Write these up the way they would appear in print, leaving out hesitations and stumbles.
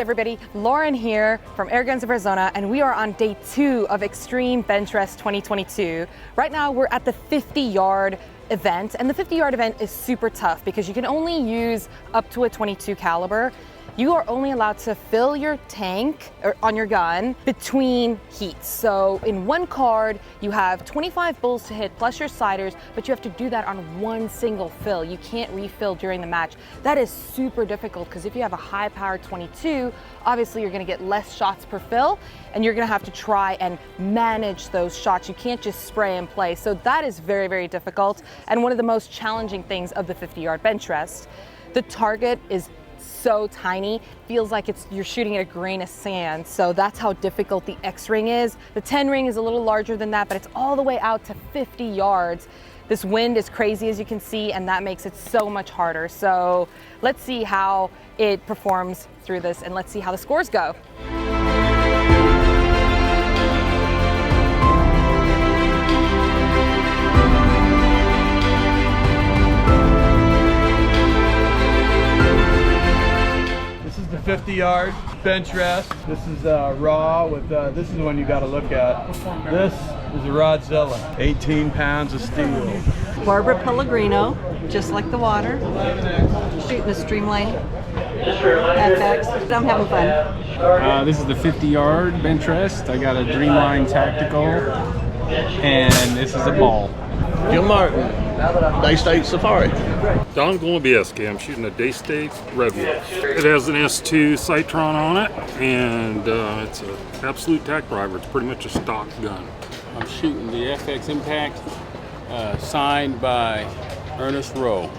everybody, Lauren here from Airguns of Arizona, and we are on day 2 of Extreme Benchrest 2022. Right now we're at the 50-yard event, and the 50-yard event is super tough because you can only use up to a 22 caliber. You are only allowed to fill your tank on your gun between heats. So in one card, you have 25 bulls to hit plus your sliders, but you have to do that on one single fill. You can't refill during the match. That is super difficult because if you have a high-powered 22, obviously you're gonna get less shots per fill, and you're gonna have to try and manage those shots. You can't just spray and play. So that is very, very difficult, and one of the most challenging things of the 50-yard Benchrest. The target is so tiny, feels like you're shooting at a grain of sand. So that's how difficult the X ring is. The 10 ring is a little larger than that, but it's all the way out to 50 yards. This wind is crazy, as you can see, and that makes it so much harder. So let's see how it performs through this, and let's see how the scores go. The 50-yard Benchrest. This is raw with, this is the one you got to look at. This is a Rodzilla, 18 pounds of steel. Barbara Pellegrino, just like the water, shooting the Streamline FX. I'm having fun. This is the 50-yard Benchrest. I got a Dreamline Tactical, and this is a ball. Jim Martin, Daystate Safari. Don Golubieski, I'm shooting a Daystate Red Wolf. It has an S2 Citron on it, and it's an absolute tack driver. It's pretty much a stock gun. I'm shooting the FX Impact, signed by Ernest Rowe.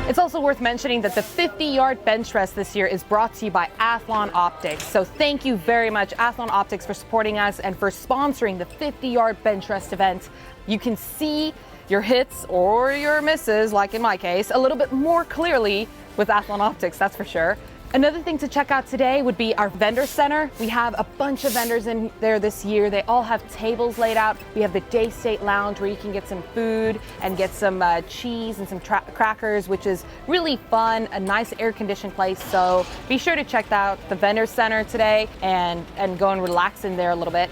It's also worth mentioning that the 50-yard Benchrest this year is brought to you by Athlon Optics. So thank you very much, Athlon Optics, for supporting us and for sponsoring the 50-yard Benchrest event. You can see your hits or your misses, like in my case, a little bit more clearly with Athlon Optics, that's for sure. Another thing to check out today would be our vendor center. We have a bunch of vendors in there this year. They all have tables laid out. We have the Daystate Lounge where you can get some food and get some cheese and some crackers, which is really fun, a nice air-conditioned place. So be sure to check out the vendor center today and go and relax in there a little bit.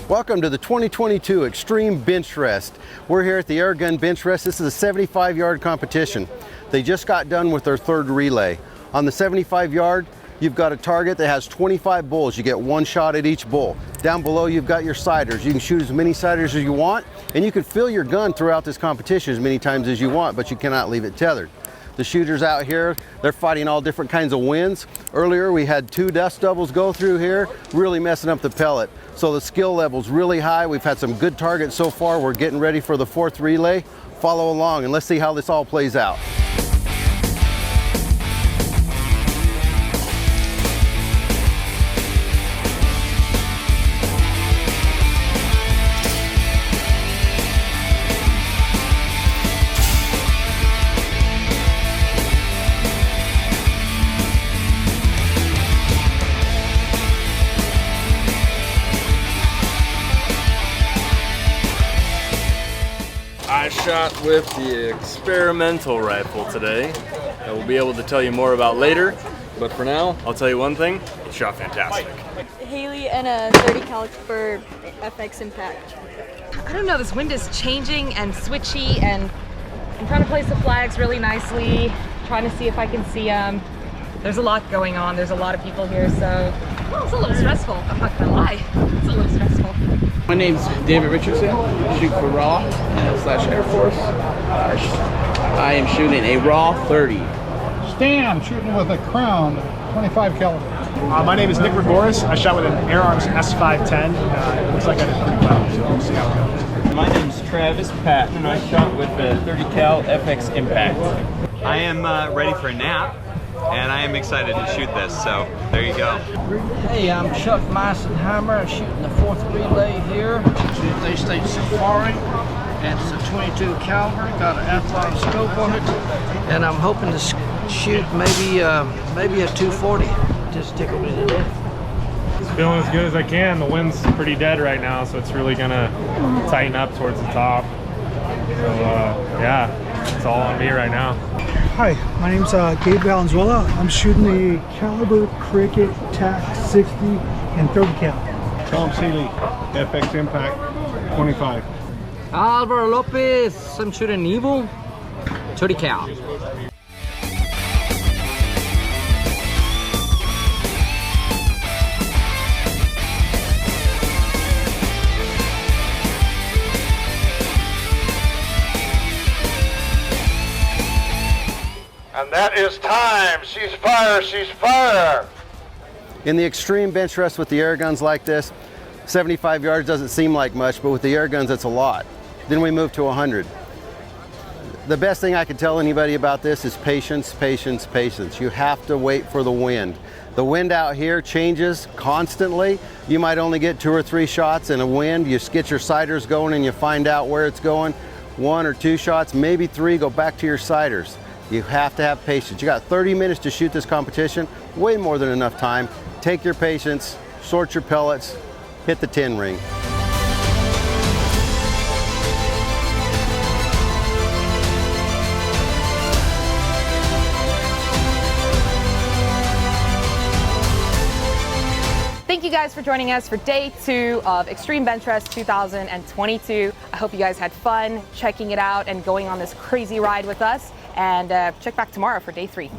Welcome to the 2022 Extreme Benchrest. We're here at the Airgun Benchrest. This is a 75-yard competition. They just got done with their third relay. On the 75-yard, you've got a target that has 25 bulls. You get one shot at each bull. Down below, you've got your siders. You can shoot as many siders as you want, and you can fill your gun throughout this competition as many times as you want, but you cannot leave it tethered. The shooters out here, they're fighting all different kinds of winds. Earlier, we had 2 dust doubles go through here, really messing up the pellet. So the skill level's really high. We've had some good targets so far. We're getting ready for the 4th relay. Follow along and let's see how this all plays out. I shot with the experimental rifle today. I will be able to tell you more about later, but for now, I'll tell you one thing, it shot fantastic. Haley and a 30 caliber FX Impact. I don't know, this wind is changing and switchy, and I'm trying to place the flags really nicely, trying to see if I can see them. There's a lot going on, there's a lot of people here, so it's a little stressful, I'm not gonna lie. It's a little stressful. My name's David Richardson, shoot for Raw / Air Force. I am shooting a Raw 30. Stan, shooting with a Crown 25 caliber. My name is Nick Rigoris. I shot with an Air Arms S510. It looks like I did pretty well, so we'll see how it goes. My name's Travis Patton, and I shot with the 30 cal FX Impact. I am ready for a nap, and I am excited to shoot this, so there you go. Hey, I'm Chuck Meisenheimer. I'm shooting the 4th relay here. Daystate Safari. and it's a 22 caliber. Got an f/5 scope on it, and I'm hoping to shoot maybe a 240. Just tickled me to death. It's feeling as good as I can. The wind's pretty dead right now, so it's really gonna tighten up towards the top. So yeah, it's all on me right now. Hi, my name's Gabe Valenzuela. I'm shooting the Caliber Cricket TAC 60 and 30 cal. Tom Seeley, FX Impact 25. Alvaro Lopez, I'm shooting Evil 30 cal. And that is time. She's fire, she's fire. In the extreme bench rest with the air guns like this, 75 yards doesn't seem like much, but with the air guns, it's a lot. Then we move to 100. The best thing I could tell anybody about this is patience, patience, patience. You have to wait for the wind. The wind out here changes constantly. You might only get 2 or 3 shots in a wind. You get your sighters going and you find out where it's going. 1 or 2 shots, maybe 3, go back to your sighters. You have to have patience. You got 30 minutes to shoot this competition, way more than enough time. Take your patience, sort your pellets, hit the 10 ring. Thank you guys for joining us for day 2 of Extreme Benchrest 2022. I hope you guys had fun checking it out and going on this crazy ride with us. And check back tomorrow for day 3.